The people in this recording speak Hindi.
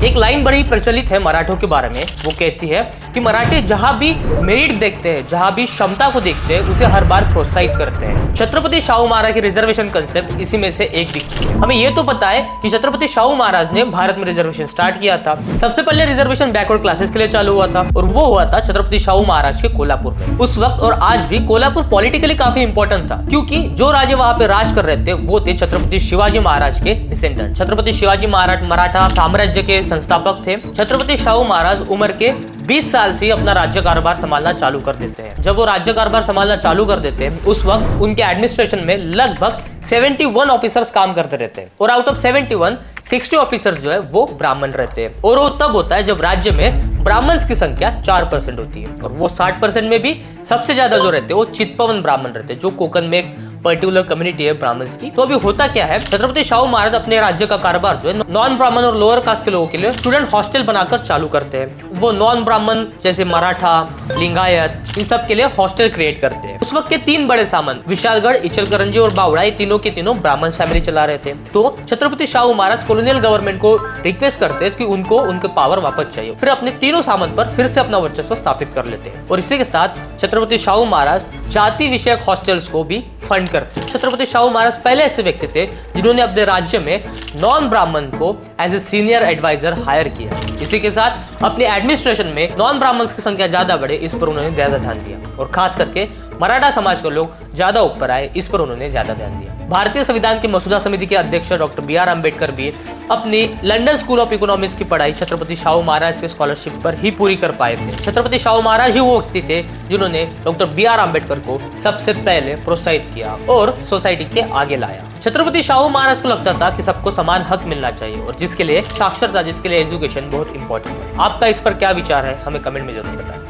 एक लाइन बड़ी प्रचलित है मराठों के बारे में, वो कहती है कि मराठे जहां भी मेरिट देखते हैं, जहां भी क्षमता को देखते हैं, उसे हर बार प्रोत्साहित करते हैं। छत्रपति शाहू महाराज की रिजर्वेशन कंसेप्ट इसी में से एक दिखती है। हमें यह तो पता है कि छत्रपति शाहू महाराज ने भारत में रिजर्वेशन स्टार्ट किया था। सबसे पहले रिजर्वेशन बैकवर्ड क्लासेस के लिए चालू हुआ था और वो हुआ था छत्रपति शाहू महाराज के कोल्हापुर में। उस वक्त और आज भी कोल्हापुर पॉलिटिकली काफी इंपॉर्टेंट था, क्योंकि जो राजे वहां पे राज कर रहे थे वो थे छत्रपति शिवाजी महाराज के डिसेंडेंट। छत्रपति शिवाजी महाराज मराठा साम्राज्य के संस्थापक थे। छत्रपति शाहू महाराज उम्र के 20 साल से अपना राज्य कारोबार संभालना चालू कर देते हैं। जब वो राज्य कारोबार संभालना चालू कर देते हैं, उस वक्त उनके एडमिनिस्ट्रेशन में लगभग 71 ऑफिसर्स काम करते रहते हैं और आउट ऑफ 71 60 ऑफिसर्स जो है वो ब्राह्मण रहते हैं। और वो तब होता है जब राज्य में ब्राह्मण्स की संख्या 4% होती है और वो 60% में भी सबसे ज्यादा जो रहते हैं वो चितपवन ब्राह्मण रहते हैं, जो कोकन में एक पर्टिकुलर कम्युनिटी है ब्राह्मण्स की। तो अभी होता क्या है, छत्रपति शाहू महाराज अपने राज्य का कारोबार जो है नॉन ब्राह्मण और लोअर कास्ट के लोगों के लिए स्टूडेंट हॉस्टल बनाकर चालू करते हैं। वो नॉन ब्राह्मण जैसे मराठा, लिंगायत, इन सब के लिए हॉस्टल क्रिएट करते हैं। उस वक्त के 3 बड़े सामंत विशालगढ़, इचलकरंजी और बावड़ा, ये तीनों के तीनों ब्राह्मण फैमिली चला रहे थे। तो छत्रपति शाहू महाराज कॉलोनियल गवर्नमेंट को रिक्वेस्ट करते हैं कि उनको उनके पावर वापस चाहिए, फिर अपने तीनों सामंत पर फिर से अपना वर्चस्व स्थापित कर लेते हैं। और इसी के साथ छत्रपति शाहू महाराज जाति विषयक हॉस्टल्स को भी फंड करते हैं। छत्रपति शाहू महाराज पहले ऐसे व्यक्ति थे जिन्होंने अपने राज्य में नॉन ब्राह्मण को as a senior advisor hire किया। इसी के साथ अपने एडमिनिस्ट्रेशन में नॉन ब्राह्मण्स की संख्या ज्यादा बढ़े, इस पर उन्होंने ज्यादा ध्यान दिया और खास करके मराठा समाज के लोग ज्यादा ऊपर आए, इस पर उन्होंने ज्यादा ध्यान दिया। भारतीय संविधान की मसौदा समिति के अध्यक्ष डॉक्टर B.R. अम्बेडकर भी अपनी लंदन स्कूल ऑफ इकोनॉमिक्स की पढ़ाई छत्रपति शाहू महाराज के स्कॉलरशिप पर ही पूरी कर पाए थे। छत्रपति शाहू महाराज ही वो व्यक्ति थे जिन्होंने डॉक्टर B.R. अम्बेडकर को सबसे पहले प्रोत्साहित किया और सोसाइटी के आगे लाया। छत्रपति शाहू महाराज को लगता था कि सबको समान हक मिलना चाहिए और जिसके लिए साक्षरता, जिसके लिए एजुकेशन बहुत इंपॉर्टेंट है। आपका इस पर क्या विचार है, हमें कमेंट में जरूर बताएं।